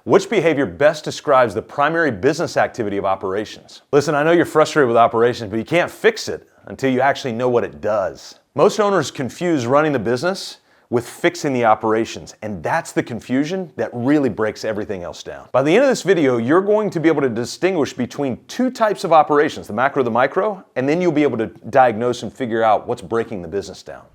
which behavior best describes the primary business activity of operations? Listen, I know you're frustrated with operations, but you can't fix it until you actually know what it does. Most owners confuse running the business with fixing the operations, and that's the confusion that really breaks everything else down. By the end of this video, you're going to be able to distinguish between two types of operations, the macro, the micro, and then you'll be able to diagnose and figure out what's breaking the business down.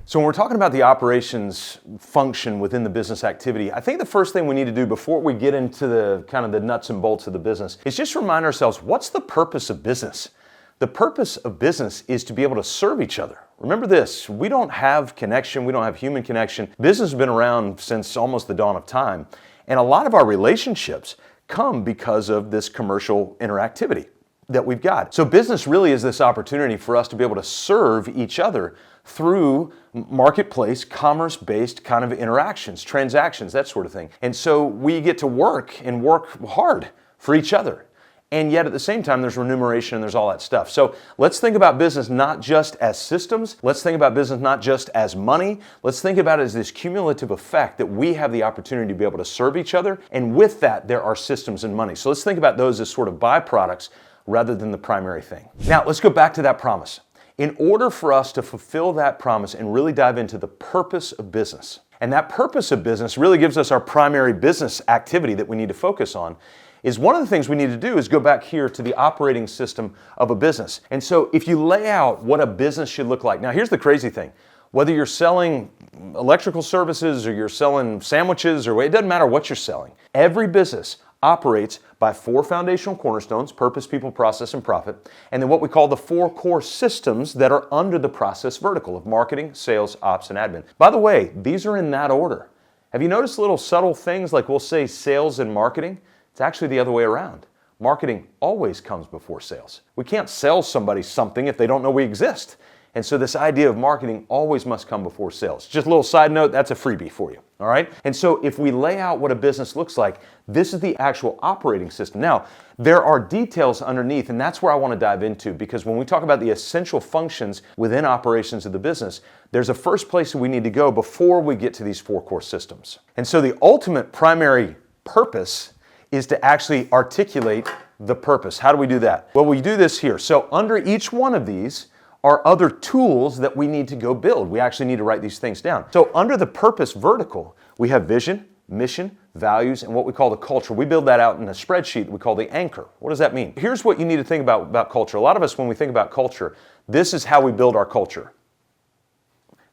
So when we're talking about the operations function within the business activity, I think the first thing we need to do before we get into the kind of the nuts and bolts of the business is just remind ourselves, what's the purpose of business? The purpose of business is to be able to serve each other. Remember this, we don't have connection, we don't have human connection. Business has been around since almost the dawn of time, and a lot of our relationships come because of this commercial interactivity that we've got. So business really is this opportunity for us to be able to serve each other through marketplace, commerce-based kind of interactions, transactions, that sort of thing. And so we get to work and work hard for each other. And yet at the same time, there's remuneration and there's all that stuff. So let's think about business not just as systems. Let's think about business not just as money. Let's think about it as this cumulative effect that we have the opportunity to be able to serve each other. And with that, there are systems and money. So let's think about those as sort of byproducts rather than the primary thing. Now, let's go back to that promise. In order for us to fulfill that promise and really dive into the purpose of business, and that purpose of business really gives us our primary business activity that we need to focus on, is one of the things we need to do is go back here to the operating system of a business. And so if you lay out what a business should look like, now here's the crazy thing, whether you're selling electrical services or you're selling sandwiches or it doesn't matter what you're selling, every business operates by four foundational cornerstones: purpose, people, process, and profit, and then what we call the four core systems that are under the process vertical of marketing, sales, ops, and admin. By the way, these are in that order. Have you noticed little subtle things like we'll say sales and marketing? It's actually the other way around. Marketing always comes before sales. We can't sell somebody something if they don't know we exist. And so this idea of marketing always must come before sales. Just a little side note, that's a freebie for you, all right? And so if we lay out what a business looks like, this is the actual operating system. Now, there are details underneath, and that's where I want to dive into, because when we talk about the essential functions within operations of the business, there's a first place that we need to go before we get to these four core systems. And so the ultimate primary purpose is to actually articulate the purpose. How do we do that? Well, we do this here. So under each one of these are other tools that we need to go build. We actually need to write these things down. So under the purpose vertical, we have vision, mission, values, and what we call the culture. We build that out in a spreadsheet we call the anchor. What does that mean? Here's what you need to think about culture. A lot of us, when we think about culture, this is how we build our culture.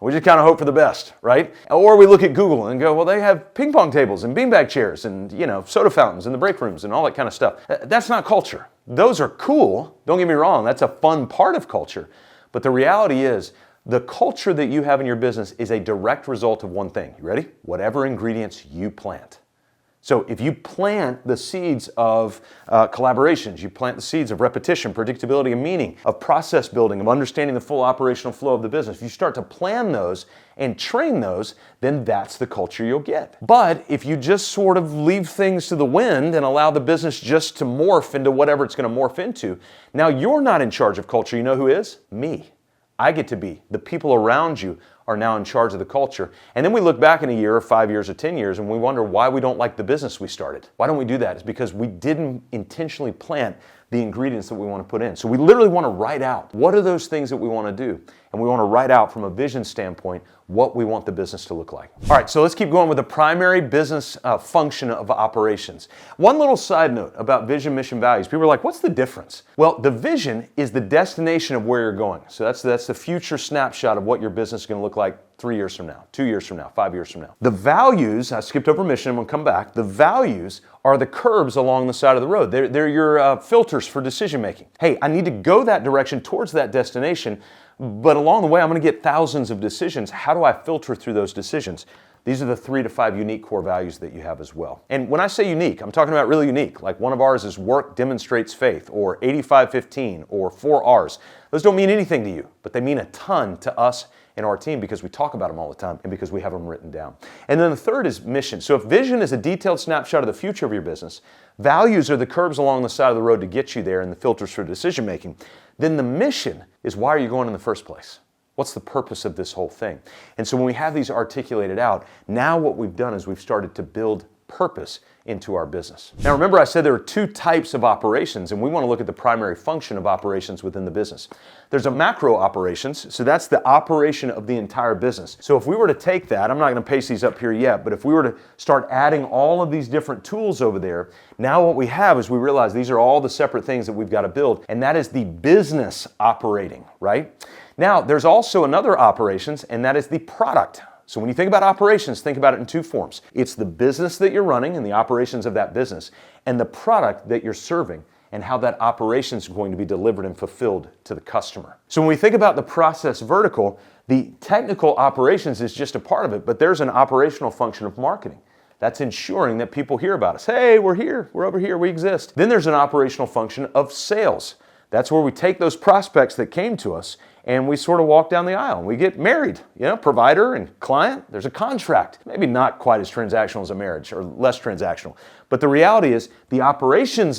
We just kind of hope for the best, right? Or we look at Google and go, well, they have ping pong tables and beanbag chairs and, soda fountains in the break rooms and all that kind of stuff. That's not culture. Those are cool. Don't get me wrong. That's a fun part of culture. But the reality is, the culture that you have in your business is a direct result of one thing. You ready? Whatever ingredients you plant. So if you plant the seeds of collaborations, you plant the seeds of repetition, predictability, and meaning, of process building, of understanding the full operational flow of the business, if you start to plan those and train those, then that's the culture you'll get. But if you just sort of leave things to the wind and allow the business just to morph into whatever it's going to morph into, now you're not in charge of culture. You know who is? Me. I get to be. The people around you are now in charge of the culture. And then we look back in a year or 5 years or 10 years and we wonder why we don't like the business we started. Why don't we do that? It's because we didn't intentionally plant the ingredients that we want to put in. So we literally want to write out what are those things that we want to do. And we want to write out from a vision standpoint what we want the business to look like. All right, so let's keep going with the primary business function of operations. One little side note about vision, mission, values. People are like, what's the difference? Well, the vision is the destination of where you're going. So that's the future snapshot of what your business is going to look like 3 years from now, 2 years from now, 5 years from now. The values, I skipped over mission, I'm going to come back. The values are the curbs along the side of the road. They're your filters for decision making. Hey, I need to go that direction towards that destination, but along the way, I'm going to get thousands of decisions. How do I filter through those decisions? These are the 3 to 5 unique core values that you have as well. And when I say unique, I'm talking about really unique. Like one of ours is work demonstrates faith, or 85-15, or 4 R's. Those don't mean anything to you, but they mean a ton to us and our team because we talk about them all the time and because we have them written down. And then the third is mission. So if vision is a detailed snapshot of the future of your business, values are the curbs along the side of the road to get you there and the filters for decision making, then the mission is why are you going in the first place? What's the purpose of this whole thing? And so when we have these articulated out, now what we've done is we've started to build purpose into our business. Now remember, I said there are two types of operations, and we want to look at the primary function of operations within the business. There's a macro operations, so that's the operation of the entire business. So if we were to take that, I'm not going to paste these up here yet, but if we were to start adding all of these different tools over there, now what we have is we realize these are all the separate things that we've got to build, and that is the business operating, right? Now, there's also another operations, and that is the product. So when you think about operations, think about it in two forms. It's the business that you're running and the operations of that business, and the product that you're serving and how that operation is going to be delivered and fulfilled to the customer. So when we think about the process vertical, the technical operations is just a part of it, but there's an operational function of marketing. That's ensuring that people hear about us. Hey, we're here, we're over here, we exist. Then there's an operational function of sales. That's where we take those prospects that came to us and we sort of walk down the aisle and we get married. Provider and client, there's a contract. Maybe not quite as transactional as a marriage or less transactional. But the reality is the operations,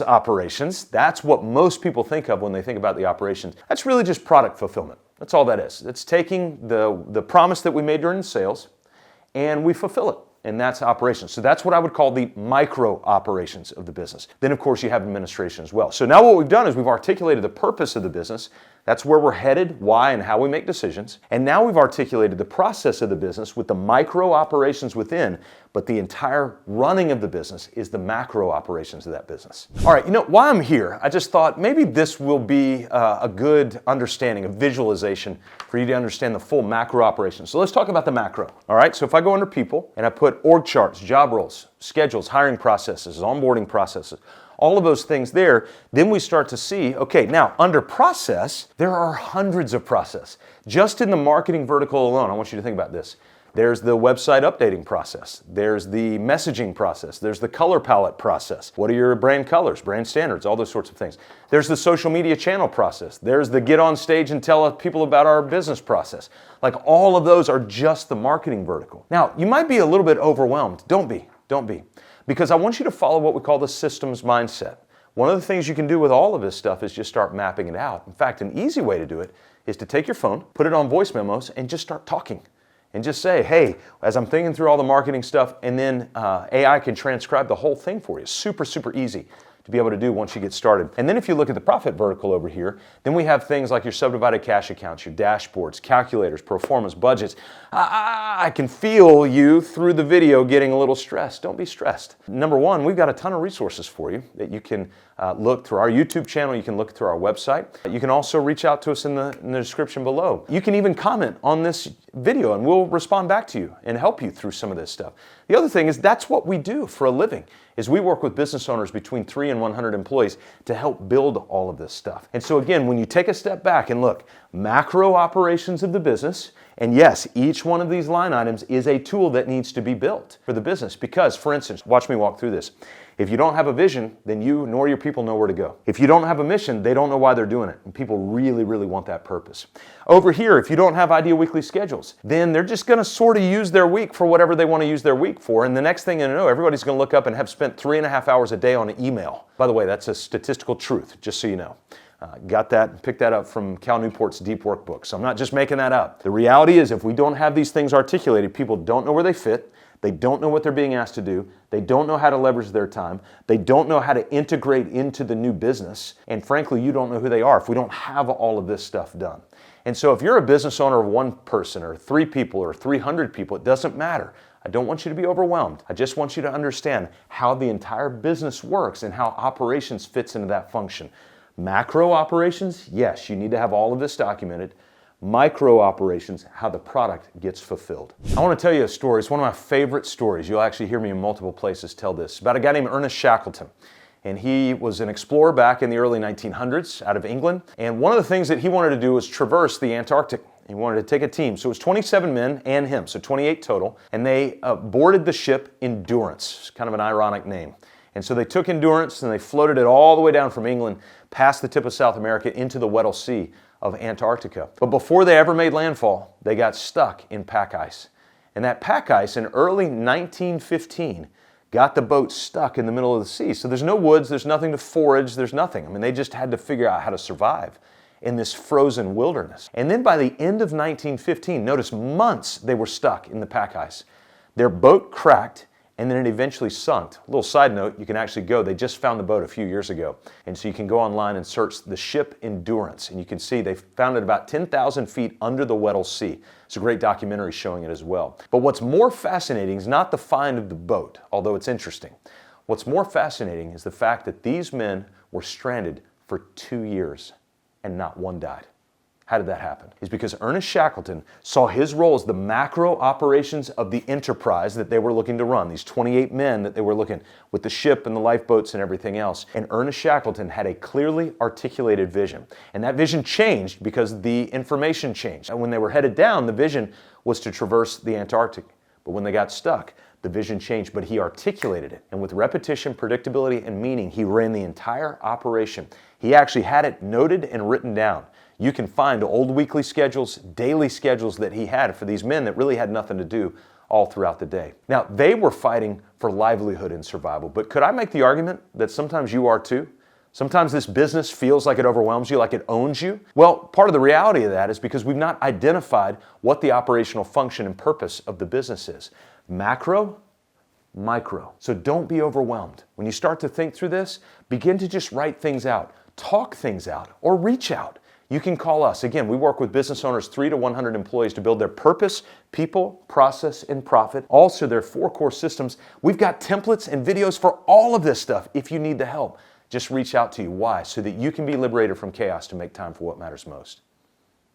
that's what most people think of when they think about the operations. That's really just product fulfillment. That's all that is. It's taking the promise that we made during the sales and we fulfill it. And that's operations. So that's what I would call the micro operations of the business. Then, of course, you have administration as well. So now what we've done is we've articulated the purpose of the business. That's where we're headed, why, and how we make decisions. And now we've articulated the process of the business with the micro operations within, but the entire running of the business is the macro operations of that business. All right, while I'm here, I just thought maybe this will be a good understanding, a visualization for you to understand the full macro operations. So let's talk about the macro. All right, so if I go under people and I put org charts, job roles, schedules, hiring processes, onboarding processes, all of those things there, then we start to see, okay, now under process, there are hundreds of process. Just in the marketing vertical alone, I want you to think about this. There's the website updating process. There's the messaging process. There's the color palette process. What are your brand colors, brand standards, all those sorts of things. There's the social media channel process. There's the get on stage and tell people about our business process. Like all of those are just the marketing vertical. Now, you might be a little bit overwhelmed. Don't be. Because I want you to follow what we call the systems mindset. One of the things you can do with all of this stuff is just start mapping it out. In fact, an easy way to do it is to take your phone, put it on voice memos, and just start talking. And just say, hey, as I'm thinking through all the marketing stuff, and then AI can transcribe the whole thing for you. Super, super easy to be able to do once you get started. And then if you look at the profit vertical over here, then we have things like your subdivided cash accounts, your dashboards, calculators, pro formas, budgets. I can feel you through the video getting a little stressed. Don't be stressed. Number one, we've got a ton of resources for you that you can look through our YouTube channel. You can look through our website. You can also reach out to us in the description below. You can even comment on this video and we'll respond back to you and help you through some of this stuff. The other thing is that's what we do for a living, is we work with business owners between 3 and 100 employees to help build all of this stuff. And so again, when you take a step back and look, macro operations of the business, and yes, each one of these line items is a tool that needs to be built for the business. Because, for instance, watch me walk through this. If you don't have a vision, then you nor your people know where to go. If you don't have a mission, they don't know why they're doing it. And people really, really want that purpose. Over here, if you don't have ideal weekly schedules, then they're just going to sort of use their week for whatever they want to use their week for. And the next thing you know, everybody's going to look up and have spent 3.5 hours a day on an email. By the way, that's a statistical truth, just so you know. Picked that up from Cal Newport's Deep Work book. So I'm not just making that up. The reality is if we don't have these things articulated, people don't know where they fit. They don't know what they're being asked to do. They don't know how to leverage their time. They don't know how to integrate into the new business. And frankly, you don't know who they are if we don't have all of this stuff done. And so if you're a business owner of one person or 3 people or 300 people, it doesn't matter. I don't want you to be overwhelmed. I just want you to understand how the entire business works and how operations fits into that function. Macro operations, yes, you need to have all of this documented. Micro operations, how the product gets fulfilled. I want to tell you a story. It's one of my favorite stories. You'll actually hear me in multiple places tell this. About a guy named Ernest Shackleton. And he was an explorer back in the early 1900s out of England. And one of the things that he wanted to do was traverse the Antarctic. He wanted to take a team. So it was 27 men and him, so 28 total. And they boarded the ship Endurance. It's kind of an ironic name. And so they took Endurance and they floated it all the way down from England, past the tip of South America, into the Weddell Sea of Antarctica. But before they ever made landfall, they got stuck in pack ice. And that pack ice in early 1915 got the boat stuck in the middle of the sea. So there's no woods, there's nothing to forage, there's nothing. I mean, they just had to figure out how to survive. in this frozen wilderness. And then by the end of 1915, notice months they were stuck in the pack ice. Their boat cracked, and then it eventually sunk. A little side note, you can actually go, they just found the boat a few years ago. And so you can go online and search the ship Endurance, and you can see they found it about 10,000 feet under the Weddell Sea. It's a great documentary showing it as well. But what's more fascinating is not the find of the boat, although it's interesting. What's more fascinating is the fact that these men were stranded for 2 years and not one died. How did that happen? It's because Ernest Shackleton saw his role as the macro operations of the enterprise that they were looking to run, these 28 men that they were looking with the ship and the lifeboats and everything else. And Ernest Shackleton had a clearly articulated vision. And that vision changed because the information changed. And when they were headed down, the vision was to traverse the Antarctic. But when they got stuck, the vision changed, but he articulated it. And with repetition, predictability, and meaning, he ran the entire operation. He actually had it noted and written down. You can find old weekly schedules, daily schedules that he had for these men that really had nothing to do all throughout the day. Now, they were fighting for livelihood and survival, but could I make the argument that sometimes you are too? Sometimes this business feels like it overwhelms you, like it owns you. Well, part of the reality of that is because we've not identified what the operational function and purpose of the business is. Macro, micro. So don't be overwhelmed. When you start to think through this, begin to just write things out, talk things out, or reach out. You can call us. Again, we work with business owners 3 to 100 employees to build their purpose, people, process, and profit. Also, their 4 core systems. We've got templates and videos for all of this stuff if you need the help. Just reach out to you. Why? So that you can be liberated from chaos to make time for what matters most.